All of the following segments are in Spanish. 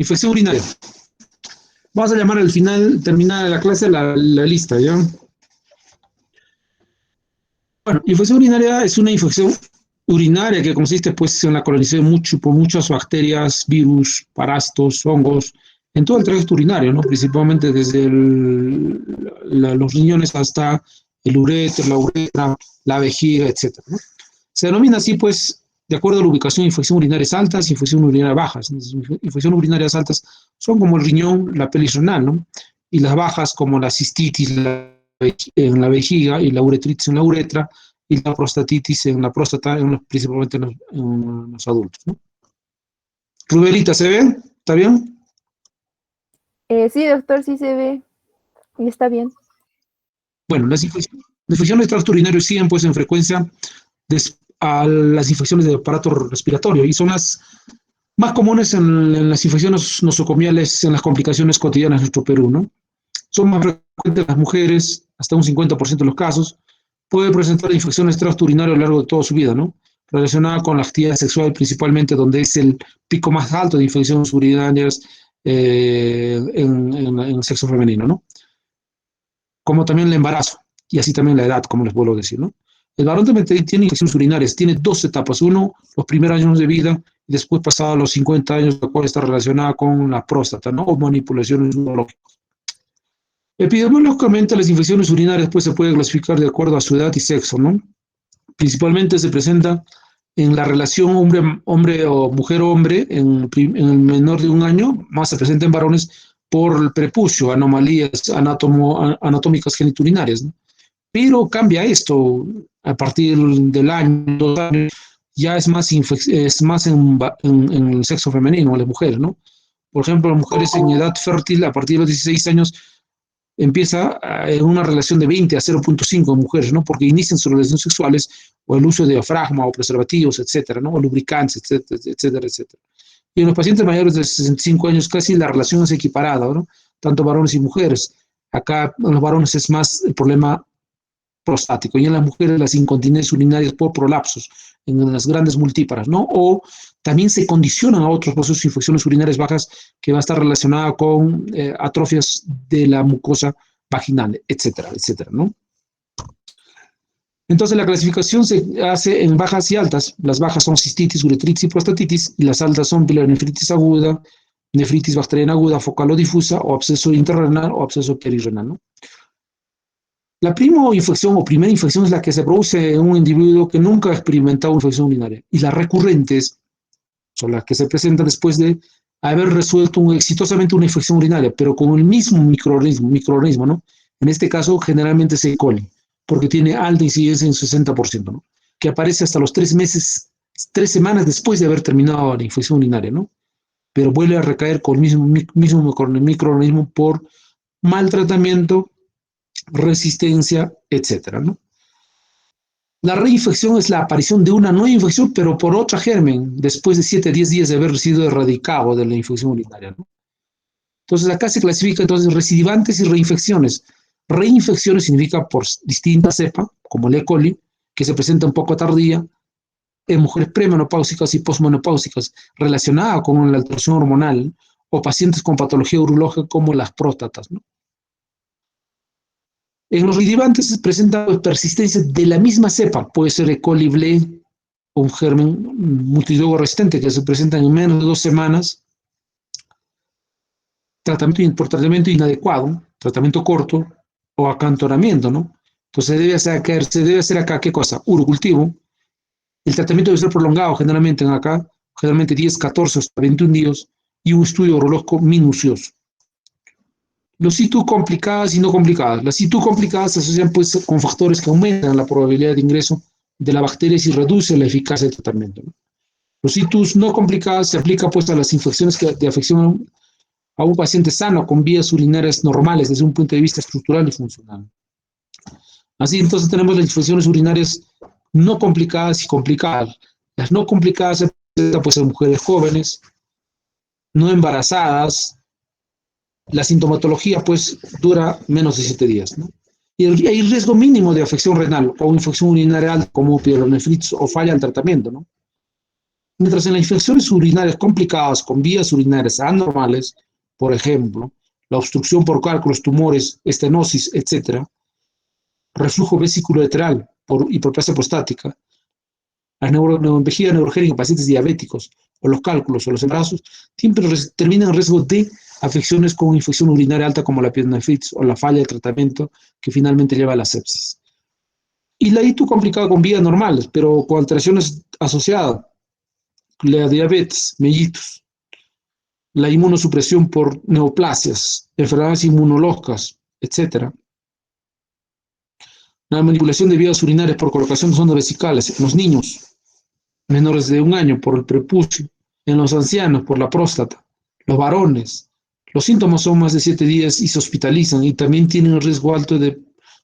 Infección urinaria. Vamos a llamar al final, terminada la clase, la lista, ¿ya? Bueno, infección urinaria es una infección urinaria que consiste pues en la colonización por muchas bacterias, virus, parásitos, hongos, en todo el trayecto urinario, ¿no? Principalmente desde los riñones hasta el uretra, la uretra, la vejiga, etc., ¿no? Se denomina así, pues, de acuerdo a la ubicación, infección urinarias altas y infección urinaria bajas. Infecciones urinarias altas son como el riñón, la pelvis renal, ¿no? Y las bajas como la cistitis en la vejiga y la uretritis en la uretra y la prostatitis en la próstata, principalmente en los adultos, ¿no? Rubelita, ¿se ve? ¿Está bien? Sí, doctor, sí se ve y está bien. Bueno, las infecciones de tracto urinario siguen pues en frecuencia a las infecciones del aparato respiratorio y son las más comunes en las infecciones nosocomiales, en las complicaciones cotidianas de nuestro Perú, ¿no? Son más frecuentes en las mujeres, hasta un 50% de los casos. Puede presentar infecciones de tracto urinario a lo largo de toda su vida, ¿no? Relacionada con la actividad sexual principalmente, donde es el pico más alto de infecciones urinarias en el sexo femenino, ¿no? Como también el embarazo, y así también la edad, como les vuelvo a decir, ¿no? El varón también tiene infecciones urinarias, tiene dos etapas, uno, los primeros años de vida, y después pasado los 50 años, la cual está relacionada con la próstata, ¿no? O manipulaciones urológicas. Epidemiológicamente, las infecciones urinarias pues, se pueden clasificar de acuerdo a su edad y sexo, ¿no? Principalmente se presenta en la relación hombre o mujer-hombre en el menor de un año, más se presenta en varones por el prepucio, anomalías anatómicas geniturinarias, ¿no? Pero cambia esto a partir del año, 2 años, ya es más en el sexo femenino, en las mujeres, ¿no? Por ejemplo, las mujeres en edad fértil, a partir de los 16 años, empieza en una relación de 20 a 0.5 mujeres, ¿no? Porque inician sus relaciones sexuales o el uso de diafragma o preservativos, etcétera, ¿no? O lubricantes, etcétera, etcétera, etcétera. Y en los pacientes mayores de 65 años casi la relación es equiparada, ¿no? Tanto varones y mujeres. Acá en los varones es más el problema prostático y en las mujeres las incontinencias urinarias por prolapsos en las grandes multíparas, ¿no? O también se condicionan a otros procesos de infecciones urinarias bajas que va a estar relacionada con atrofias de la mucosa vaginal, etcétera, etcétera, ¿no? Entonces la clasificación se hace en bajas y altas. Las bajas son cistitis, uretritis y prostatitis y las altas son pielonefritis aguda, nefritis bacteriana aguda, focal o difusa o absceso intrarrenal o absceso perirrenal, ¿no? La primera infección es la que se produce en un individuo que nunca ha experimentado una infección urinaria. Y las recurrentes son las que se presentan después de haber resuelto exitosamente una infección urinaria, pero con el mismo microorganismo, ¿no? En este caso, generalmente es E. coli, porque tiene alta incidencia en 60%, ¿no? Que aparece hasta los 3 meses, 3 semanas después de haber terminado la infección urinaria, ¿no? Pero vuelve a recaer con el mismo microorganismo por maltratamiento, resistencia, etcétera, ¿no? La reinfección es la aparición de una nueva infección, pero por otra germen, después de 7 a 10 días de haber sido erradicado de la infección urinaria, ¿no? Entonces, acá se clasifica entonces recidivantes y reinfecciones. Reinfecciones significa por distinta cepa, como el E. coli, que se presenta un poco tardía en mujeres premenopáusicas y posmenopáusicas, relacionada con la alteración hormonal, o pacientes con patología urológica como las próstatas, ¿no? En los recidivantes se presenta persistencia de la misma cepa, puede ser E. coli ble o un germen multidrogo resistente que se presenta en menos de 2 semanas, por tratamiento inadecuado, tratamiento corto o acantonamiento, ¿no? Entonces se debe hacer acá, ¿qué cosa? Urocultivo. El tratamiento debe ser prolongado generalmente en acá, generalmente 10, 14 hasta 21 días, y un estudio urológico minucioso. Los situ complicadas y no complicadas. Las situ complicadas se asocian pues, con factores que aumentan la probabilidad de ingreso de la bacteria y reducen la eficacia del tratamiento, ¿no? Los situs no complicadas se aplica pues, a las infecciones de afección a un paciente sano con vías urinarias normales desde un punto de vista estructural y funcional. Así entonces tenemos las infecciones urinarias no complicadas y complicadas. Las no complicadas se presentan pues, en mujeres jóvenes, no embarazadas. La sintomatología pues dura menos de 7 días, ¿no? Y hay riesgo mínimo de afección renal o infección urinaria alta como pielonefritis o falla al tratamiento, ¿no? Mientras en las infecciones urinarias complicadas con vías urinarias anormales, por ejemplo, la obstrucción por cálculos, tumores, estenosis, etc., reflujo vesículo-lateral por hiperplasia prostática, la neurovejiga neurogénica en pacientes diabéticos, o los cálculos o los embarazos, siempre terminan en riesgo de afecciones con infección urinaria alta como la pielonefritis o la falla de tratamiento que finalmente lleva a la sepsis. Y la ITU complicada con vías normales, pero con alteraciones asociadas, la diabetes, mellitus, la inmunosupresión por neoplasias, enfermedades inmunológicas, etc. La manipulación de vías urinarias por colocación de sondas vesicales en los niños menores de 1 año por el prepucio, en los ancianos por la próstata, los varones. Los síntomas son más de 7 días y se hospitalizan y también tienen un riesgo alto de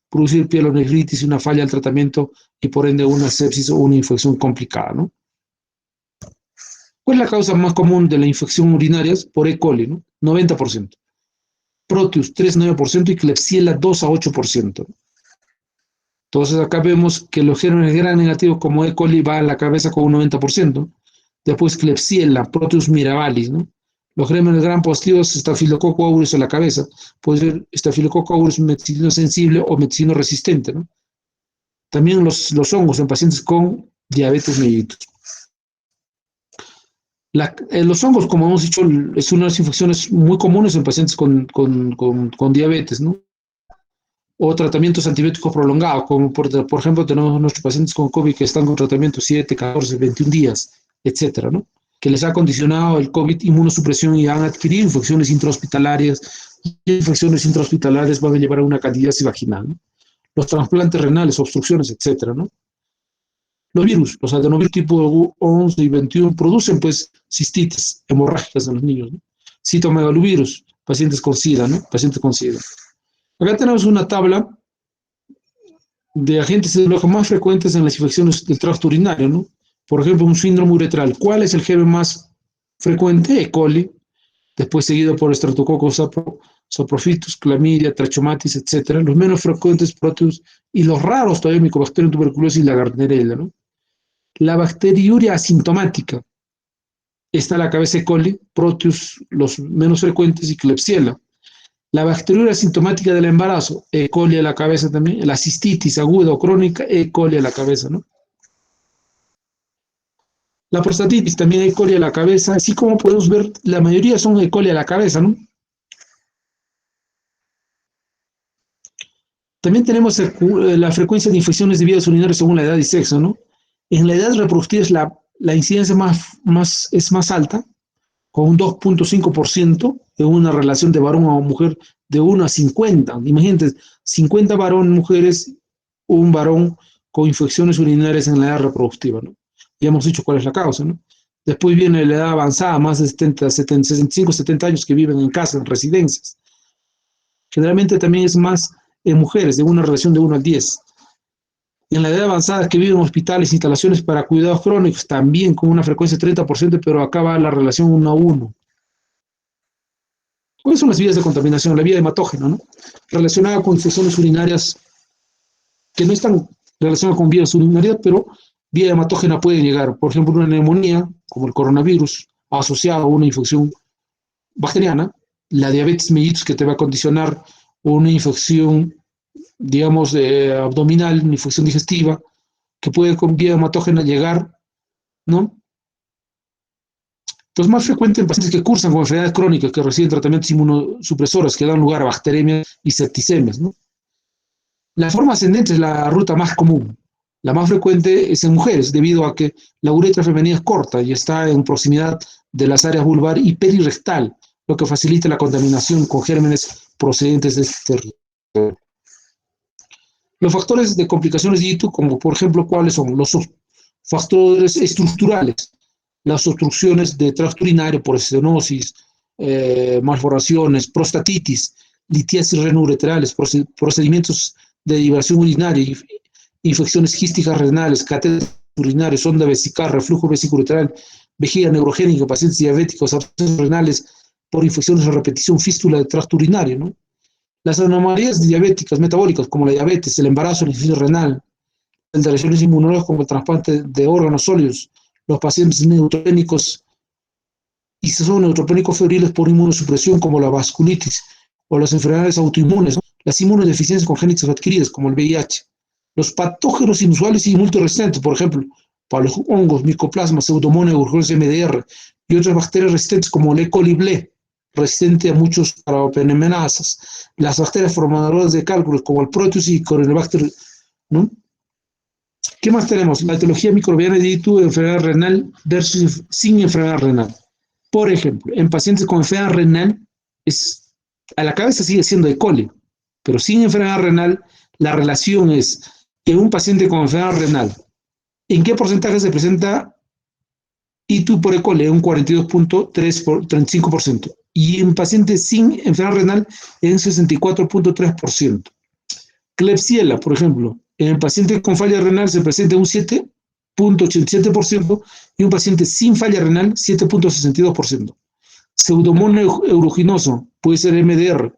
producir pielonefritis y una falla al tratamiento y por ende una sepsis o una infección complicada, ¿no? ¿Cuál es la causa más común de la infección urinaria? Por E. coli, ¿no? 90%. Proteus, 3,9% y Klebsiella, 2 a 8%. Entonces acá vemos que los gérmenes gram negativos como E. coli va a la cabeza con un 90%. Después Klebsiella, Proteus mirabilis, ¿no? Los gérmenes gram positivos, Staphylococcus aureus a la cabeza. Puede ser Staphylococcus aureus medicino sensible o medicino resistente, ¿no? También los hongos en pacientes con diabetes mellitus. Los hongos, como hemos dicho, es una de las infecciones muy comunes en pacientes con diabetes, ¿no? O tratamientos antibióticos prolongados, como por ejemplo tenemos nuestros pacientes con COVID que están con tratamiento 7, 14, 21 días, etcétera, ¿no? Que les ha condicionado el COVID inmunosupresión y han adquirido infecciones intrahospitalarias, y infecciones intrahospitalarias van a llevar a una candidiasis vaginal, ¿no? Los trasplantes renales, obstrucciones, etcétera, ¿no? Los virus, los adenovirus tipo 11 y 21 producen pues cistitis hemorrágicas en los niños, ¿no? Citomegalovirus, pacientes con SIDA, ¿no? Pacientes con SIDA. Acá tenemos una tabla de agentes etiológicos más frecuentes en las infecciones del tracto urinario, ¿no? Por ejemplo, un síndrome uretral. ¿Cuál es el germen más frecuente? E. coli, después seguido por Streptococcus saprophytus, clamidia, trachomatis, etc. Los menos frecuentes, proteus, y los raros todavía, Mycobacterium tuberculosis y la Gardnerella, ¿no? La bacteriuria asintomática. Está la cabeza E. coli, proteus, los menos frecuentes, y Klebsiella. La bacteriuria asintomática del embarazo, E. coli a la cabeza también. La cistitis aguda o crónica, E. coli a la cabeza, ¿no? La prostatitis también E. coli a la cabeza, así como podemos ver, la mayoría son E. coli a la cabeza, ¿no? También tenemos la frecuencia de infecciones de vías urinarias según la edad y sexo, ¿no? En la edad reproductiva la incidencia es más alta, con un 2,5% en una relación de varón a mujer de 1 a 50. Imagínate, 50 varones, mujeres, un varón con infecciones urinarias en la edad reproductiva, ¿no? Ya hemos dicho cuál es la causa, ¿no? Después viene la edad avanzada, más de 65, 70 años que viven en casa, en residencias. Generalmente también es más en mujeres, de una relación de 1 al 10. En la edad avanzada que viven en hospitales, instalaciones para cuidados crónicos, también con una frecuencia de 30%, pero acá va la relación 1 a 1. ¿Cuáles son las vías de contaminación? La vía hematógena, ¿no? Relacionada con infecciones urinarias que no están relacionadas con vías urinarias, pero vía hematógena puede llegar. Por ejemplo, una neumonía, como el coronavirus, asociada a una infección bacteriana, la diabetes mellitus que te va a condicionar una infección, digamos, abdominal, una infección digestiva, que puede con vía hematógena llegar, ¿no? Entonces, más frecuente en pacientes que cursan con enfermedades crónicas, que reciben tratamientos inmunosupresores, que dan lugar a bacteremias y septicemias, ¿no? La forma ascendente es la ruta más común. La más frecuente es en mujeres, debido a que la uretra femenina es corta y está en proximidad de las áreas vulvar y perirectal, lo que facilita la contaminación con gérmenes procedentes de este territorio. Los factores de complicaciones de ITU, como por ejemplo, ¿cuáles son? Los factores estructurales, las obstrucciones de tracto urinario por estenosis, malformaciones, prostatitis, litiasis renouretrales, procedimientos de derivación urinaria, infecciones quísticas renales, catéteres urinarios, sonda vesical, reflujo vesiculoretral, vejiga neurogénica, pacientes diabéticos, abscesos renales por infecciones a repetición, fístula de tracto urinario, ¿no? Las anomalías diabéticas metabólicas, como la diabetes, el embarazo, la insuficiencia renal, alteraciones inmunológicas como el trasplante de órganos sólidos, los pacientes neutropénicos y si son neutropénicos febriles por inmunosupresión como la vasculitis o las enfermedades autoinmunes, ¿no? Las inmunodeficiencias congénitas adquiridas como el VIH, los patógenos inusuales y multiresistentes, por ejemplo, para los hongos, micoplasma, pseudomonas, urgeles MDR y otras bacterias resistentes como el E. coli ble, resistente a muchos parabenemenasas, las bacterias formadoras de cálculos como el Proteus y Corynebacter, ¿no? ¿Qué más tenemos? La etiología microbiana de ITU, enfermedad renal versus sin enfermedad renal. Por ejemplo, en pacientes con enfermedad renal, a la cabeza sigue siendo E. coli, pero sin enfermedad renal, la relación es que un paciente con enfermedad renal, ¿en qué porcentaje se presenta ITU por E. coli? Un 42.35%. Y en pacientes sin enfermedad renal, en 64.3%. Klebsiella, por ejemplo, en el paciente con falla renal se presenta un 7.87% y un paciente sin falla renal 7.62%. Pseudomonas aeruginoso puede ser MDR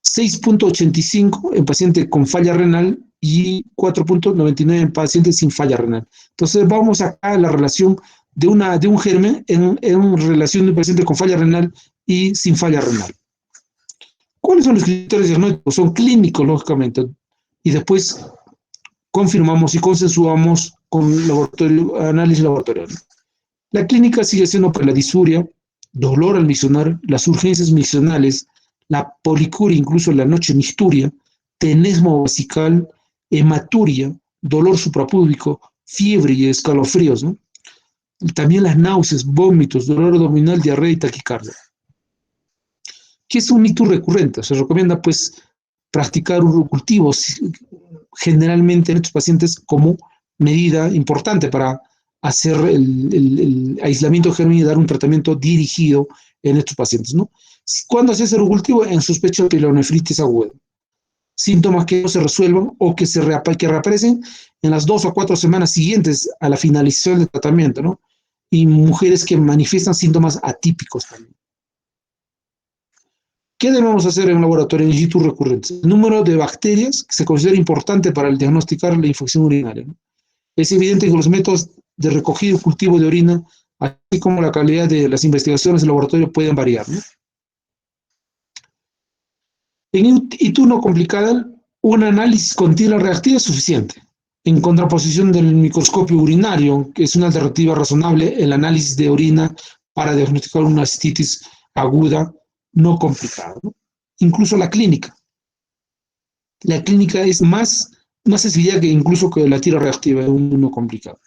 6.85 en paciente con falla renal y 4.99 en pacientes sin falla renal. Entonces vamos acá a la relación de un germen en relación de un paciente con falla renal y sin falla renal. ¿Cuáles son los criterios diagnósticos? Son clínicos, lógicamente, y después confirmamos y consensuamos con análisis laboratorial. La clínica sigue siendo para la disuria, dolor al misionar, las urgencias misionales, la policuria, incluso la noche misturia, tenesmo vesical, hematuria, dolor suprapúbico, fiebre y escalofríos, ¿no? También las náuseas, vómitos, dolor abdominal, diarrea y taquicardia. ¿Qué es un ITU recurrente? Se recomienda, pues, practicar urocultivos generalmente en estos pacientes como medida importante para hacer el aislamiento germen y dar un tratamiento dirigido en estos pacientes, ¿no? ¿Cuándo se hace el urocultivo? En sospecha de pielonefritis aguda. Síntomas que no se resuelvan o que reaparecen en las 2 o 4 semanas siguientes a la finalización del tratamiento, ¿no? Y mujeres que manifiestan síntomas atípicos también. ¿Qué debemos hacer en un laboratorio en ITU recurrentes? El número de bacterias que se considera importante para el diagnosticar la infección urinaria, ¿no? Es evidente que los métodos de recogida y cultivo de orina, así como la calidad de las investigaciones del laboratorio, pueden variar, ¿no? En ITU no complicada, un análisis con tira reactiva es suficiente. En contraposición del microscopio urinario, que es una alternativa razonable, el análisis de orina para diagnosticar una cistitis aguda no complicada, ¿no? Incluso la clínica. La clínica es más sencilla que incluso que la tira reactiva, es no complicado.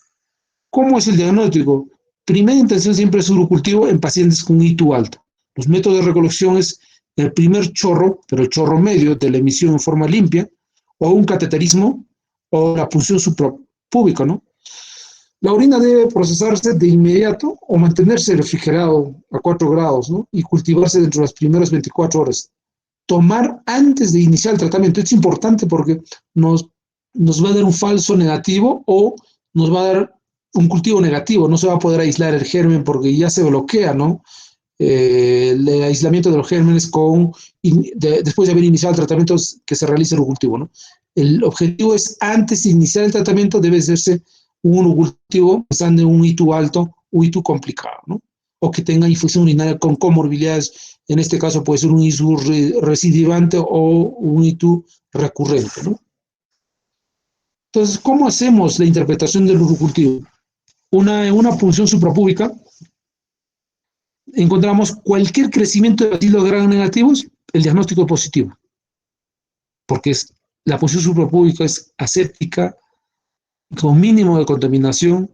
¿Cómo es el diagnóstico? Primera intención siempre es urocultivo en pacientes con ITU alta. Los métodos de recolección es el primer chorro, pero el chorro medio de la emisión en forma limpia, o un cateterismo, o la punción suprapúbica, ¿no? La orina debe procesarse de inmediato o mantenerse refrigerado a 4 grados, ¿no? Y cultivarse dentro de las primeras 24 horas. Tomar antes de iniciar el tratamiento es importante porque nos va a dar un falso negativo o nos va a dar un cultivo negativo. No se va a poder aislar el germen porque ya se bloquea, ¿no? El aislamiento de los gérmenes después de haber iniciado el tratamiento que se realiza el cultivo, ¿no? El objetivo es, antes de iniciar el tratamiento, debe hacerse un cultivo pensando en un ITU alto o ITU complicado, ¿no? O que tenga infusión urinaria con comorbilidades. En este caso puede ser un ITU recidivante o un ITU recurrente, ¿no? Entonces, ¿cómo hacemos la interpretación del urocultivo? Una punción suprapúbica, encontramos cualquier crecimiento de bacilos gram negativos, el diagnóstico es positivo, porque la punción suprapúbica es aséptica, con mínimo de contaminación,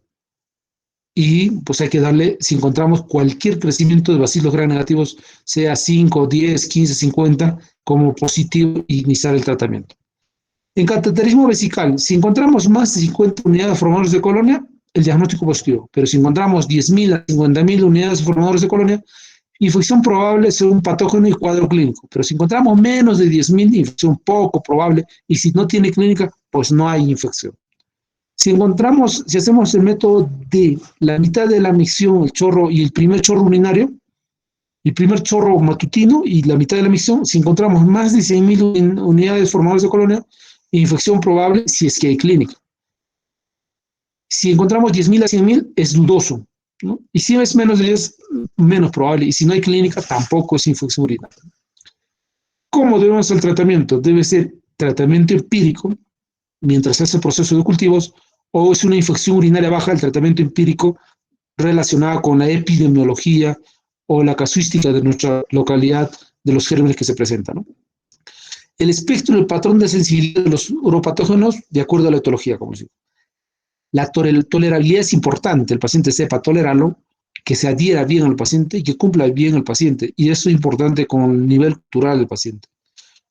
y pues hay que darle, si encontramos cualquier crecimiento de bacilos gram negativos, sea 5, 10, 15, 50, como positivo, iniciar el tratamiento. En cateterismo vesical, si encontramos más de 50 unidades formadores de colonia, el diagnóstico positivo, pero si encontramos 10.000 a 50.000 unidades formadores de colonia, infección probable según patógeno y cuadro clínico, pero si encontramos menos de 10.000, infección poco probable, y si no tiene clínica, pues no hay infección. Si hacemos el método de la mitad de la micción, el chorro y el primer chorro urinario, el primer chorro matutino y la mitad de la micción, si encontramos más de 100.000 unidades formadores de colonia, infección probable si es que hay clínica. Si encontramos 10.000 a 100.000, es dudoso, ¿no? Y si es menos de 10, menos probable. Y si no hay clínica, tampoco es infección urinaria. ¿Cómo debemos hacer el tratamiento? Debe ser tratamiento empírico, mientras se hace el proceso de cultivos, o es una infección urinaria baja, el tratamiento empírico relacionada con la epidemiología o la casuística de nuestra localidad de los gérmenes que se presentan, ¿no? El espectro y el patrón de sensibilidad de los uropatógenos de acuerdo a la etología, como decimos. La tolerabilidad es importante, el paciente sepa tolerarlo, que se adhiera bien al paciente y que cumpla bien el paciente, y eso es importante con el nivel cultural del paciente.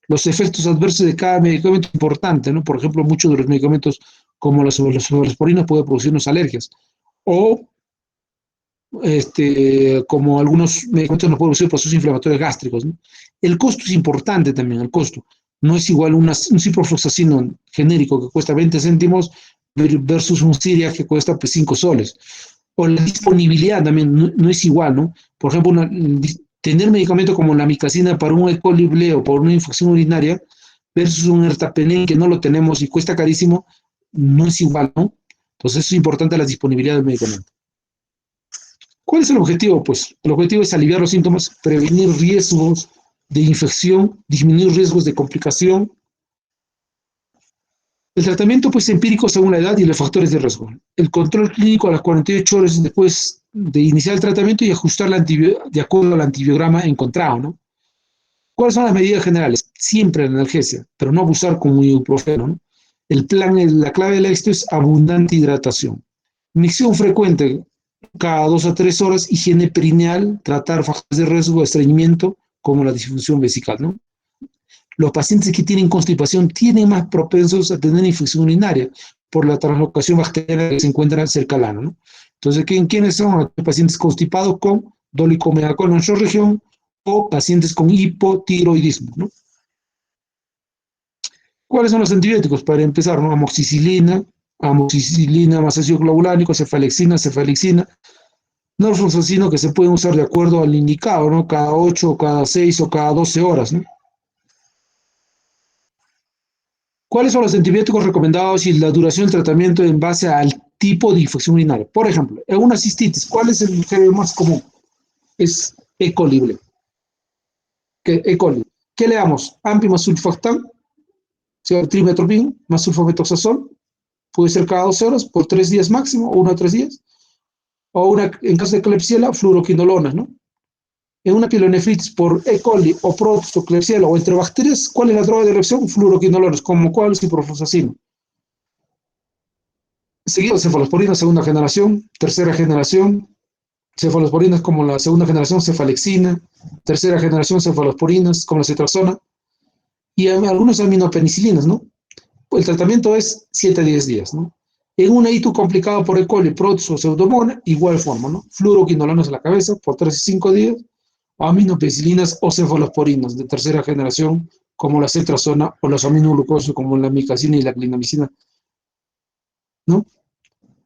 Los efectos adversos de cada medicamento es importante, ¿no? Por ejemplo, muchos de los medicamentos como los cefalosporinos pueden producirnos alergias, o como algunos medicamentos nos pueden producir procesos inflamatorios gástricos, ¿no? El costo es importante también, el costo. No es igual un ciprofloxacino genérico que cuesta 20 céntimos versus un Siria que cuesta pues, 5 soles. O la disponibilidad también no es igual, ¿no? Por ejemplo, tener medicamento como la micacina para un E. coli o por una infección urinaria versus un ertapenem que no lo tenemos y cuesta carísimo, no es igual, ¿no? Entonces es importante la disponibilidad del medicamento. ¿Cuál es el objetivo? Pues el objetivo es aliviar los síntomas, prevenir riesgos de infección, disminuir riesgos de complicación. El tratamiento pues empírico según la edad y los factores de riesgo. El control clínico a las 48 horas después de iniciar el tratamiento y ajustar de acuerdo al antibiograma encontrado, ¿no? ¿Cuáles son las medidas generales? Siempre la analgesia, pero no abusar con ibuprofeno, ¿no? El plan, la clave del éxito es abundante hidratación. Micción frecuente, cada 2 a 3 horas, higiene perineal, tratar factores de riesgo de estreñimiento, como la disfunción vesical, ¿no? Los pacientes que tienen constipación tienen más propensos a tener infección urinaria por la translocación bacteriana que se encuentra cerca al ano, ¿no? Entonces, ¿quiénes son? Pacientes constipados con dolicomegacolon en su región o pacientes con hipotiroidismo, ¿no? ¿Cuáles son los antibióticos? Para empezar, ¿no? Amoxicilina más ácido globulánico, cefalexina, norfloxacino, que se pueden usar de acuerdo al indicado, ¿no? Cada 8, cada 6 o cada 12 horas, ¿no? ¿Cuáles son los antibióticos recomendados y la duración del tratamiento en base al tipo de infección urinaria? Por ejemplo, en una cistitis, ¿cuál es el germen más común? Es E. coli. E. coli. ¿Qué le damos? Ampi más sulfactam, trimetoprim más sulfametoxazol, puede ser cada 12 horas por 3 días máximo, o 1 a 3 días. O en caso de Klebsiella, fluoroquinolonas, ¿no? En una pielonefritis por E. coli o Protozoa o Klebsiella o entre bacterias, ¿cuál es la droga de elección? Fluoroquinolonas, como cuál es ciprofloxacino. Seguido, cefalosporina, segunda generación, tercera generación, cefalosporinas como la segunda generación, cefalexina, tercera generación, cefalosporinas como la cetraxona, y algunos aminopenicilinas, ¿no? El tratamiento es 7 a 10 días, ¿no? En un hito complicado por E. coli, Protozoa o Pseudomonas, igual forma, ¿no? Fluoroquinolonas a la cabeza por 3 a 5 días, o aminopenicilinas o cefalosporinas de tercera generación, como la cetraxona, o los aminoglucosos como la micacina y la clindamicina, ¿no?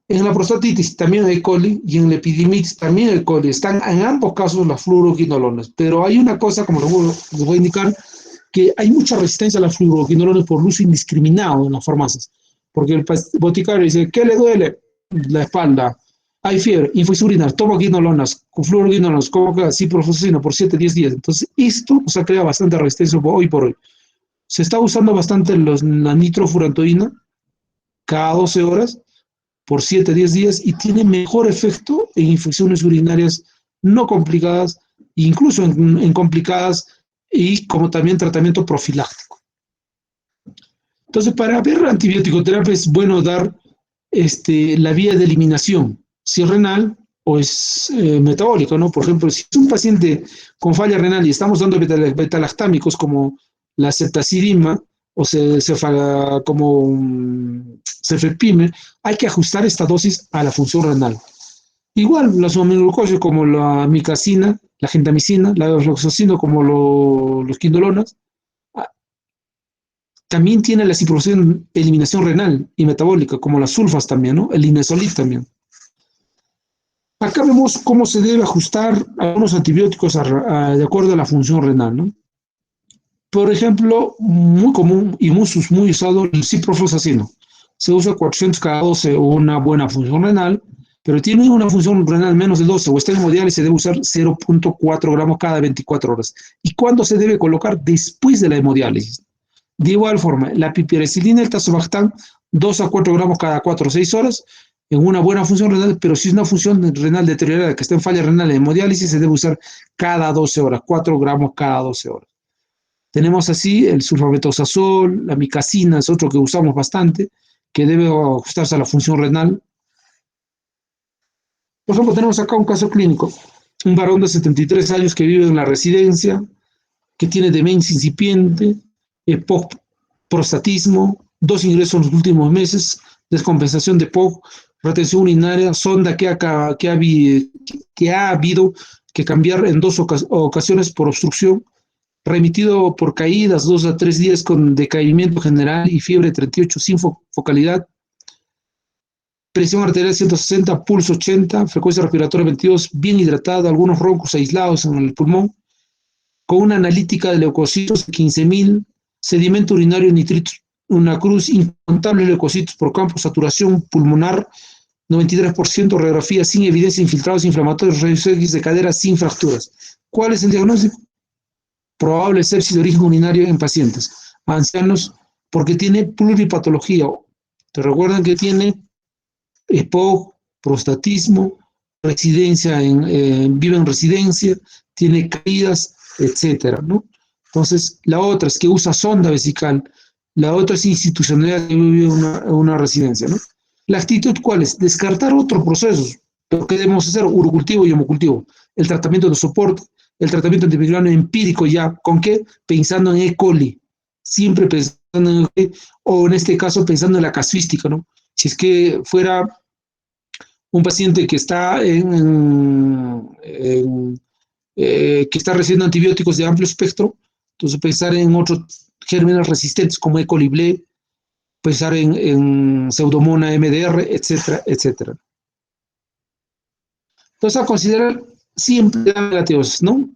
En la prostatitis también hay E. coli y en la epididimitis también hay E. coli. Están en ambos casos las fluoroquinolonas. Pero hay una cosa, como les voy a indicar, que hay mucha resistencia a las fluoroquinolonas por uso indiscriminado en las farmacias. Porque el boticario dice, ¿qué le duele? La espalda. Hay fiebre, infección urinaria, toma quinolonas, con fluoroquinolonas, como ciprofloxacino por 7, 10 días. Entonces, esto nos ha creado bastante resistencia hoy por hoy. Se está usando bastante la nitrofurantoína cada 12 horas por 7 a 10 días y tiene mejor efecto en infecciones urinarias no complicadas, incluso en complicadas, y como también tratamiento profiláctico. Entonces, para ver antibiótico-terapia es bueno dar la vía de eliminación, si es renal o es metabólico, ¿no? Por ejemplo, si es un paciente con falla renal y estamos dando betalactámicos como la ceftazidima o como cefepime, hay que ajustar esta dosis a la función renal. Igual, las aminoglucosas como la micacina, la gentamicina, la levofloxacino como los quindolonas, también tiene la ciprofloxacina eliminación renal y metabólica, como las sulfas también, ¿no? El inesolit también. Acá vemos cómo se debe ajustar algunos antibióticos de acuerdo a la función renal, ¿no? Por ejemplo, muy común y muy usado, el ciprofloxacino. se usa 400 cada 12 o una buena función renal, pero tiene una función renal menos de 12 o está en hemodiálisis, se debe usar 0.4 gramos cada 24 horas. ¿Y cuándo se debe colocar? Después de la hemodiálisis. De igual forma, la piperacilina y el tazobactam, 2 a 4 gramos cada 4 o 6 horas, en una buena función renal, pero si es una función renal deteriorada que está en falla renal en hemodiálisis, se debe usar cada 12 horas, 4 gramos cada 12 horas. Tenemos así el sulfametosazol, la micacina, es otro que usamos bastante, que debe ajustarse a la función renal. Por ejemplo, tenemos acá un caso clínico, un varón de 73 años que vive en la residencia, que tiene demencia incipiente, prostatismo, 2 ingresos en los últimos meses, descompensación de POC, retención urinaria, sonda que ha habido que cambiar en 2 ocasiones por obstrucción, remitido por caídas 2 a 3 días con decaimiento general y fiebre 38 sin focalidad, presión arterial 160, pulso 80, frecuencia respiratoria 22, bien hidratada, algunos roncos aislados en el pulmón, con una analítica de leucocitos de 15.000, sedimento urinario nitritos, una cruz incontables leucocitos por campo, saturación pulmonar 93%, radiografía sin evidencia, infiltrados inflamatorios, rayos X de cadera sin fracturas. ¿Cuál es el diagnóstico? Probable sepsis de origen urinario en pacientes ancianos porque tiene pluripatología. Te recuerdan que tiene EPOC, prostatismo, vive en residencia, tiene caídas, etcétera, ¿no? Entonces, la otra es que usa sonda vesical, la otra es institucionalidad que vive en una residencia, ¿no? La actitud, ¿cuál es? Descartar otros procesos. Lo que debemos hacer, urocultivo y homocultivo. El tratamiento de soporte, el tratamiento antimicrobiano empírico ya. ¿Con qué? Pensando en E. coli. Siempre pensando en E. coli, o en este caso pensando en la casuística, ¿no? Si es que fuera un paciente que está que está recibiendo antibióticos de amplio espectro, entonces pensar en otros gérmenes resistentes como E. coli ble, pensar en Pseudomonas MDR, etcétera, etcétera. Entonces, a considerar siempre la teosis, ¿no?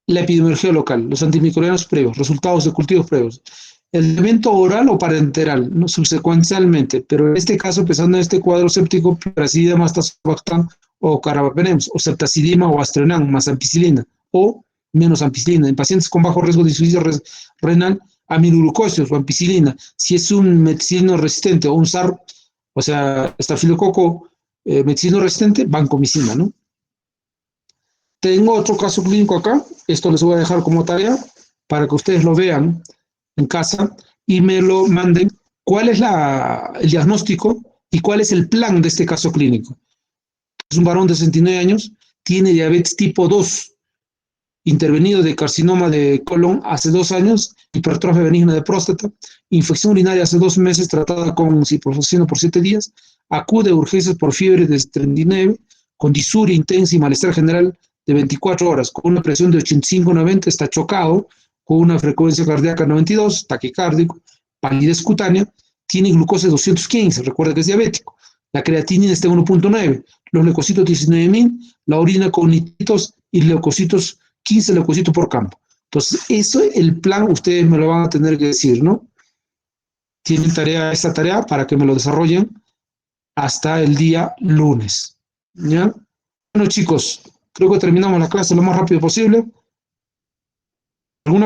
La epidemiología local, los antimicrobianos previos, resultados de cultivos previos, el evento oral o parenteral, ¿no? Subsecuencialmente, pero en este caso, pensando en este cuadro séptico, piperacilina más tazobactam o carbapenems, o septacilina o astrenam más ampicilina, o menos ampicilina. En pacientes con bajo riesgo de insuficiencia renal, aminoglucósidos o ampicilina. Si es un meticilino resistente o un SARS, o sea, estafilococo meticilino resistente, vancomicina, ¿no? Tengo otro caso clínico acá, esto les voy a dejar como tarea para que ustedes lo vean en casa y me lo manden. ¿Cuál es el diagnóstico y cuál es el plan de este caso clínico? Es un varón de 69 años, tiene diabetes tipo 2, intervenido de carcinoma de colon hace 2 años, hipertrofia benigna de próstata, infección urinaria hace 2 meses tratada con ciprofloxacino por 7 días, acude a urgencias por fiebre de 39, con disuria intensa y malestar general de 24 horas, con una presión de 85-90, está chocado, con una frecuencia cardíaca 92, taquicárdico, palidez cutánea, tiene glucosa de 215, recuerda que es diabético, la creatinina está en 1.9, los leucocitos 19.000, la orina con nitritos y leucocitos 15 leucocitos por campo. Entonces, eso, el plan, ustedes me lo van a tener que decir, ¿no? Tienen esta tarea para que me lo desarrollen hasta el día lunes, ¿ya? Bueno, chicos, creo que terminamos la clase lo más rápido posible. ¿Alguna